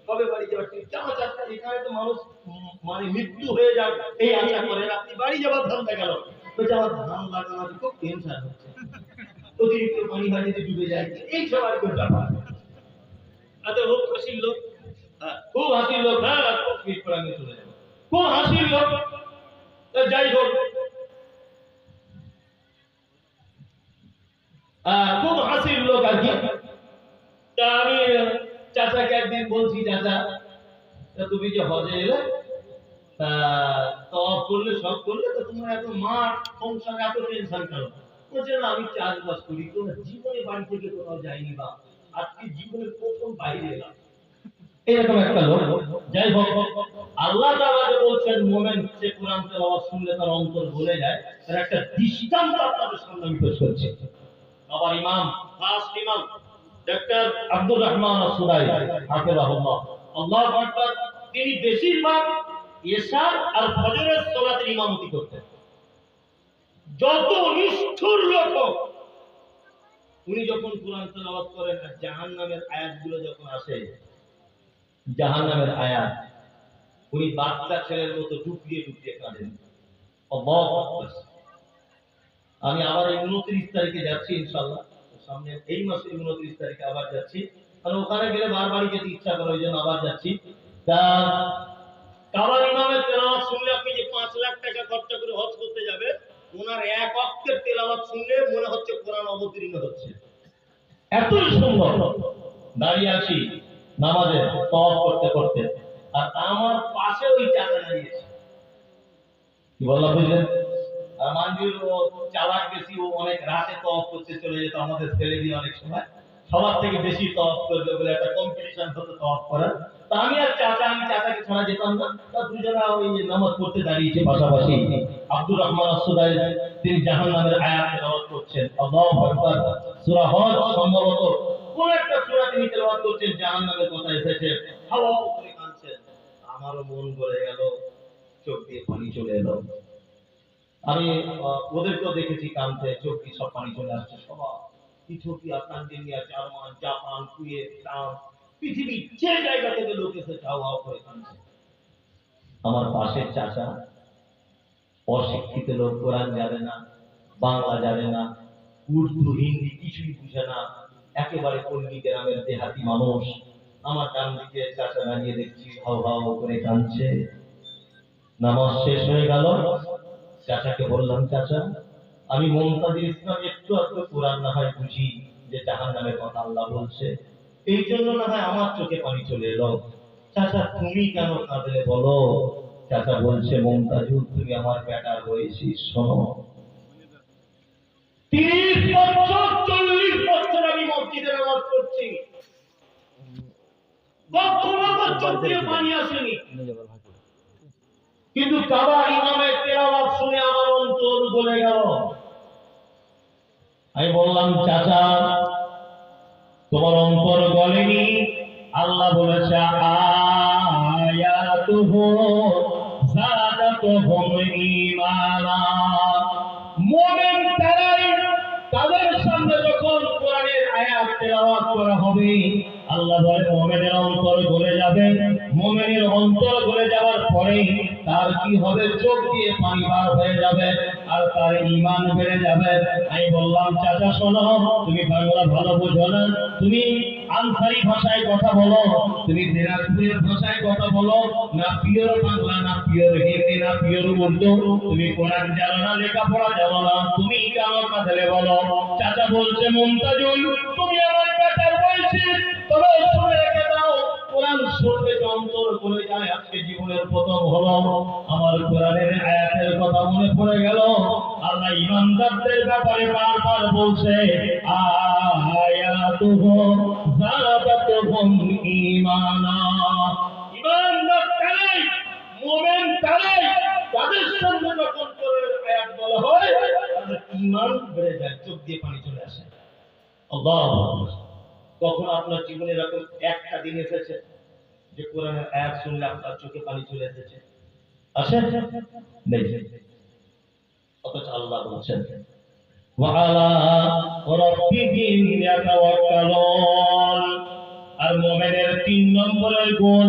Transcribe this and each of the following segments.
কবে বাড়ি যাওয়ার ঠিক চাচা এখানে তো মানুষ মানে মৃত্যু হয়ে যাক এই আশা করে আপনি বাড়ি যাওয়ার ধান্দা গেল তো যাওয়ার ধান লাগানো খুব টেনশন হচ্ছে অতিরিক্ত পানি বাড়িতে ডুবে যায় এই সব আর কি ব্যাপার আচ্ছা খুব হাসির লোক খুব হাসির লোক হ্যাঁ খুব ফিট করে আমি চলে যাবো খুব হাসির লোক যাই হোক খুব হাসির লোক আর কি তা আমি চাচাকে একদিন বলছি চাচা তুমি যে হজে এলে তওয়াফ করলে সব করলে তো তোমার এত মাঠ সংসার এত টেনশন কেন বলছে না আমি চাষবাস করি তো জীবনে বাড়ি থেকে কোথাও যাইনি বা আজকে জীবনের প্রথম বাইরে এলাম এরকম একটা লোক যাই হোক আল্লাহ তাআলা যে বলছেন মুমিন যে কোরআন তেলাওয়াত শুনলে তার অন্তর ভরে যায় তার একটা দৃষ্টান্ত আপনাদের সামনে আমি পেশ করছি আবার ইমাম ফার্স্ট ইমাম ডক্টর আব্দুর রহমান আসুদাই হাফিজাহুল্লাহ আল্লাহু আকবার তিনি বেশিরভাগ ইশার আর ফজরের সালাতের ইমামতি করতেন যত নিষ্ঠুর লোক উনি যখন কোরআন তেলাওয়াত করেন আর জাহান্নামের আয়াতগুলো যখন আসে জাহান্নামের আয়াত উনি বাচ্চা ছেলের মতো ডুবলিয়ে ডুবলিয়ে কাঁদেন আল্লাহু আকবার আমি আবার 29 তারিখে যাচ্ছি ইনশাআল্লাহ সামনে এই মাসের 29 তারিখে আবার যাচ্ছি কারণ ওখানে গেলে বারবারই যেতে ইচ্ছা করে ওইজন্য আবার যাচ্ছি তা কাবার ইমামের তেলাওয়াত শুনলে আপনি যে 5 লাখ টাকা খরচ করে হজ করতে যাবে ওনার এক ওয়াক্তের তেলাওয়াত শুনলে মনে হচ্ছে কোরআন অবতীর্ণ হচ্ছে এত সুন্দর দাঁড়িয়ে আছি নামাজে তওয়াফ করতে করতে আর আমার পাশে ওই চাচা দাঁড়িয়েছে কি বললাম বুঝলেন আর মানবির ও চালাক বেশি ও অনেক রাতে তওয়াফ করতে চলে যেত আমাদের ছেলে দিয়ে অনেক সময় সবার থেকে বেশি তওয়াফ করবে বলে একটা কম্পিটিশন হতো তওয়াফ করার তা আমি চাচাকে ছাড়া যেতাম না তা দুজনা ওই নামাজ পড়তে দাঁড়িয়েছে পাশাপাশি আব্দুর রহমান আসুদাই তিনি জাহান্নামের আয়াত তেলাওয়াত করছেন আল্লাহু আকবার সূরা হজ সম্ভবত কোন একটা সূরা তিনি তেলাওয়াত করছেন জাহান্নামের কথা এসেছে হাওয়া করে কাঁদছেন আমারও মন ভরে গেল চোখ দিয়ে পানি চলে এলো আমি ওদেরকেও দেখেছি কাঁদতে চোখ দিয়ে সব পানি চলে আসছে সবাই Ethiopia Tanzania German Japan Kuwait France পৃথিবীর যে জায়গা থেকে লোক এসে হাওয়া করে কাঁদছে আমার পাশের চাচা অশিক্ষিত লোক কোরআন জানে না বাংলা জানে না উর্দু হিন্দি কিছুই বুঝে না একেবারে পল্লী গ্রামের দেহাতি মানুষ আমার ডান দিকে চাচা দাঁড়িয়ে দেখছি হাও হাও করে কাঁদছে নামাজ শেষ হয়ে গেল চাচাকে বললাম চাচা আমি মুমতাজির ইসলাম একটু কোরআন না হয় বুঝি যে জাহান্নামের কথা আল্লাহ বলছে এই জন্য না হয় আমার চোখে পানি চলে এলো চাচা তুমি কেন কাঁদলে বলো চাচা বলছে মুমতাজুল তুমি আমার বেটার হয়েছি শোনো 30 বছর 40 বছর আমি মসজিদে নামাজ পড়ছি কখনো আমার চোখ দিয়ে পানি আসেনি কিন্তু কাবা ইমামের তেলাওয়াত শুনে আমার অন্তর গলে গেল আমি বললাম চাচা তোমার অন্তর গলেনি আল্লাহ বলেছে আয়াতুহু যাদাতুহুম ঈমানা মুমিন তাদের সামনে যখন কোরআনের আয়াত তেলাওয়াত করা হবে আল্লাহ বলে মুমিনের অন্তর গলে যাবে মুমিনের অন্তর গলে যাওয়ার পরে তার কি হবে চোখ দিয়ে পানি বার হয়ে যাবে আর তার ঈমান বেড়ে যাবে আমি বললাম চাচা শোনো তুমি বাংলা ভালো বুঝো না তুমি আনসারি ভাষায় কথা বলো তুমি দিনাজপুরের ভাষায় কথা বলো না পিওর বাংলা না পিওর হিন্দি না পিওর উর্দু তুমি কোরআন জানো না লেখাপড়া জানো না তুমি কেন কাঁদলে বলো চাচা বলছে মুমতাজুল তুমি আমার বেটার বয়সী তবে শুনে রেখে দাও কোরআন শুনতে অন্তর গলে যায় আজকে জীবনের প্রথম হলো আমার কোরআনের আয়াতের কথা মনে পড়ে গেল আল্লাহ ঈমানদারদের ব্যাপারে বারবার বলছে আয়াতুহু যাদাতুহুম ঈমানা ঈমানদার তারাই মুমিন তারাই তাদের সামনে যখন কোরআনের আয়াত বলা হয় তাদের ঈমান বেড়ে যায় চোখ দিয়ে পানি চলে আসে আল্লাহু আকবার কখন আপনার জীবনে এরকম একটা দিন এসেছে যে কোরআনের আয়াত শুনলে আপনার চোখে পানি চলে এসেছে আসে নেই অথচ আল্লাহ বলছেন ওয়া আলা রাব্বিহিম ইয়াতাওয়াক্কালুন আর মুমিনের 3 নম্বরের গুণ,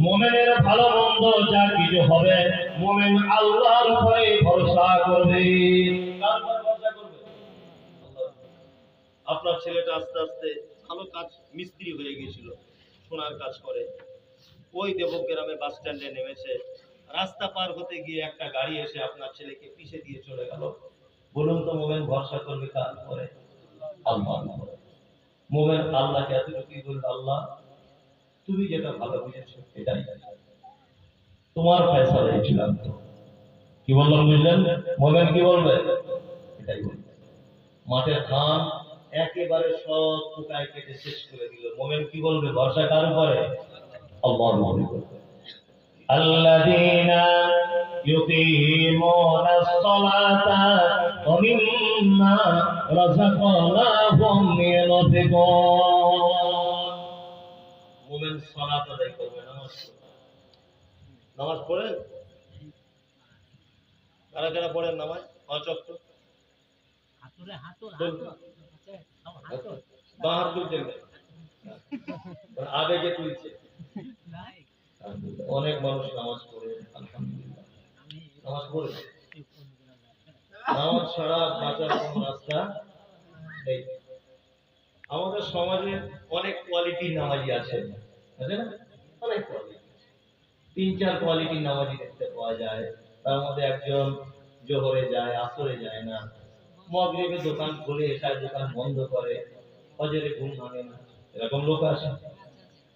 মুমিনের ভালো মন্দ যা কিছু হবে মুমিন আল্লাহর উপরে ভরসা করবে। কার উপর ভরসা করবে? আল্লাহ। আপনার ছেলেটা আস্তে আস্তে ভালো কাজ মিস্ত্রি হয়ে গিয়েছিল, সোনার কাজ করে, ওই দেবগ্রামে বাস স্ট্যান্ডে নেমেছে, রাস্তা পার হতে গিয়ে একটা গাড়ি এসে আপনার ছেলেকে পিছে দিয়ে চলে গেল। বলুন তো মুমিন ভরসা করবে কার উপরে? আল্লাহর উপরে। মুমিন আল্লাহকে এতটুকুই বলবে, আল্লাহ তুমি যেটা ভালো বুঝেছো এটাই তোমার ফয়সালা ছিলাম। তো কি বললাম বুঝলেন? মুমিন কি বলবে? এটাই বলবে। মাঠের ধান একেবারে সব পোকায় কেটে শেষ করে দিল, মুমিন কি বলবে? ভরসা কার উপরে? আল্লাহর উপরে করবে। আল্লাযীনা ইউকিমুনাস সালাতা ওয়া মিম্মা রাযাকনাহুম ইউনফিকুন। মুমিন সালাত আদায় করবে, নামাজ পড়বে। নামাজ পড়েন? কারা কারা পড়েন নামাজ? 5 ওয়াক্ত। বাঁ হাত তুলছেন কেন? আবেগে তুলছে। অনেক মানুষ নামাজ পড়ে, আলহামদুলিল্লাহ নামাজ পড়ে। নামাজ ছাড়া বাঁচার কোন রাস্তা নেই। আমাদের সমাজে অনেক কোয়ালিটি নামাজি আছে, আছে না? অনেক কোয়ালিটি, 3-4 কোয়ালিটির নামাজি দেখতে পাওয়া যায়। তার মধ্যে একজন জোহরে যায়, আসরে যায় না, মাগরিবে দোকান খুলে এসার দোকান বন্ধ করে, ফজরে ঘুম ভাঙে না, এরকম লোক আছে,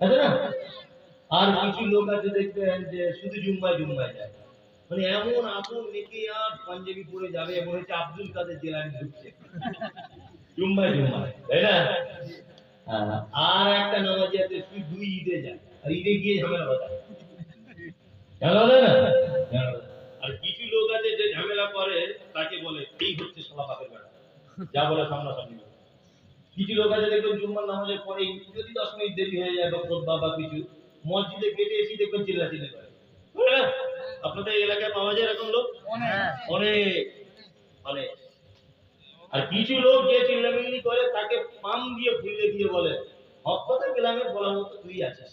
আছে না? আর কিছু লোক আছে দেখবেন যে শুধু জুম্মায় জুম্মায় যায়, মানে এমন আপন মেকে আর পাঞ্জাবি পরে যাবে মনে হচ্ছে আব্দুল কাদের জেলানি ঢুকছে জুম্মায় জুম্মায়, তাই না? আর একটা নামাজি আছে শুধু 2 ঈদে যায়, আর ঈদে গিয়ে ঝামেলা বাঁধায়, ঝামেলা বাঁধায় না? আর কিছু লোক আছে যে ঝামেলা করে তাকে বলে এই হচ্ছে শালা বাপের বেটা, যা বলে সামনাসামনি। কিছু লোক আছে দেখবেন জুম্মার নামাজের পরে যদি 10 মিনিট দেরি হয়ে যায় বা খুতবা বা কিছু, মসজিদে গেটে এসে দেখবেন চিল্লাচিল্লি করে। আপনাদের এলাকায় পাওয়া যায় এরকম লোক? অনেক অনেক। আর কিছু লোক যে চিল্লামিল্লি করে তাকে পাম দিয়ে ফুলে দিয়ে বলে হক কথা গেলামে বলার মতো তুই আছিস,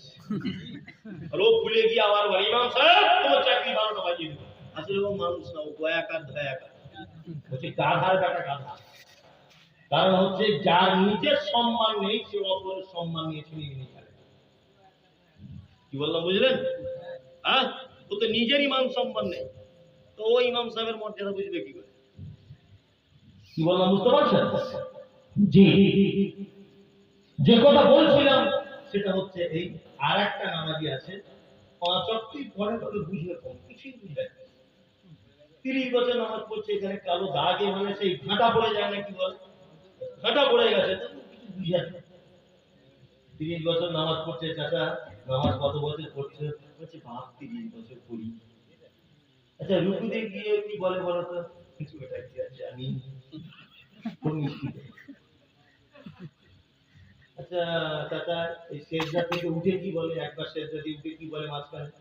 আর ও ভুলে গিয়ে আবার বলে ইমাম সাহেব তোমার চাকরি 12টা বাজিয়ে দিল। আসলে ও মানুষ না, ও দয়াকার দয়াকার, বলছে গাধার বেটা গাধা। কারণ হচ্ছে যার নিজের সম্মান নেই সে অপরের সম্মান নিয়ে ছিনিয়ে নিয়ে খেলে। কি বললাম বুঝলেন? হ্যাঁ, ও তো নিজেরই মান সম্মান নেই, তো ও ইমাম সাহেবের মর্যাদা বুঝবে কি করে? কি বললাম বুঝতে পারছেন? জি, যে কথা বলছিলাম সেটা হচ্ছে এই, আর একটা নামাজি আছে 5 ওয়াক্তই পড়ে তবে বুঝবে কম, কিছুই বুঝবে না। 30 বছর নামাজ পড়ছে, এখানে কালো দাগে মানে সেই ঘাটা পড়ে যায় না, কি বলে ঘাটা পড়ে গেছে, কিছু বুঝে না। 30 বছর নামাজ পড়ছে, চাচা নামাজ কত বছর পড়ছে? বলছে বাপ 30 বছর পড়ি। আচ্ছা রুকুতে গিয়ে কি বলে বলো তো? কিছু এটা কি আছে আমি কোন মিষ্টি। আচ্ছা চাচা এই সেজদা থেকে উঠে কি বলে? একবার সেজদা দিয়ে উঠে কি বলে মাঝখানে?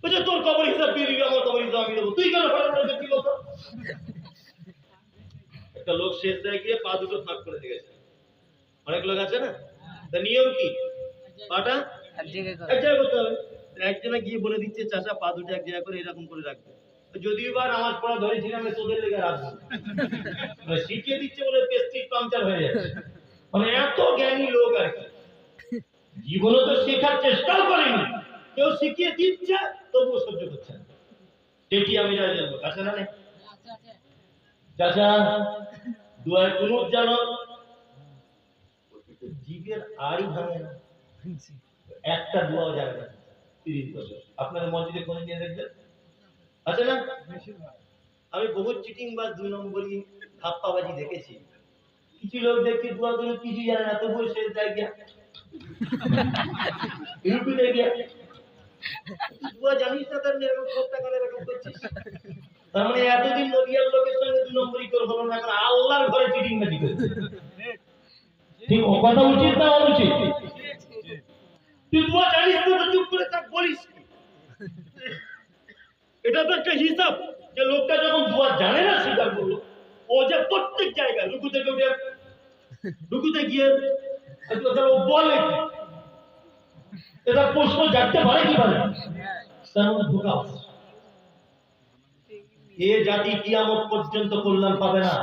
বলছে তোর কবর হিসাব দিয়ে দিবি, আমার কবর হিসাব আমি দেবো, তুই কেন ফটো ফটো কি বলতো? একটা লোক সেজদায় গিয়ে পা দুটো ফাঁক করে দিয়েছে, অনেক লোক আছে না, তা নিয়ম কি? পাটা এক জায়গায় করতে হবে। একজনে গিয়ে বলে দিচ্ছে চাচা পা দুটো এক জায়গা করে এরকম করে রাখবে। যদিও বা নামাজ পড়া ধরেছিলাম তোদের লেগে রাখবো, শিখিয়ে দিচ্ছে বলে পেস্টিক পাংচার হয়ে যাচ্ছে। মানে এত জ্ঞানী লোক আর কি, জীবনে তো শেখার চেষ্টাও করেনি, কেউ শিখিয়ে দিচ্ছে তবুও সহ্য করছে না। এটি আমি জানি লোক আছে না? চাচা দুয়ার কুনুত জানো? জীবের আড়ি ভাঙে না, একটা দোয়াও জানে না। 30 বছর আপনার মসজিদে কোন নিয়ে দেখবেন আছে না? আমি বহু চিটিং বা 2 নম্বরই ধাপ্পাবাজি দেখেছি। কিছু লোক দেখছি দোয়া করে কিছু জানে না, তবুও শেষ যায় গিয়া রুকুতে গিয়া দোয়া জানিস না, তার এরকম খোঁজটা করে এরকম করছিস। তার মানে এতদিন নদিয়ার লোকের সঙ্গে 2 নম্বরই করে হলো না, এখন আল্লাহর ঘরে চিটিং বাজি করছে। ঠিক ও কথা উচিত না অনুচিত? তুই দোয়া জানিস না তো চুপ করে থাক, বলিস কি? এটা তো একটা হিসাব যে লোকটা যখন দোয়া জানে না স্বীকার করলো, ও যে প্রত্যেক জায়গায় রুকুতে গিয়ে ও বলে কি? এটা প্রশ্ন জাগতে পারে কি পারে? তার মধ্যে ঢোকা আছে। এ জাতি কিয়ামত পর্যন্ত কল্যাণ পাবে না।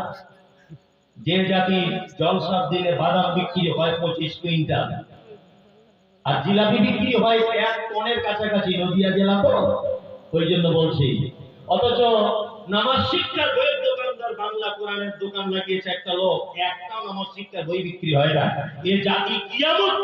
যে জাতি জলসার দিনে বাদাম বিক্রি হয় 25 কুইন্টাল আর জিলাপি বিক্রি হয় 1 টনের কাছাকাছি, নদিয়া জেলা তো ওই জন্য বলছি, অথচ নামাজ শিক্ষার বইয়ের দোকানদার বাংলা কোরআনের দোকান লাগিয়েছে একটা লোক, একটাও নামাজ শিক্ষার বই বিক্রি হয় না। এ জাতি কিয়ামত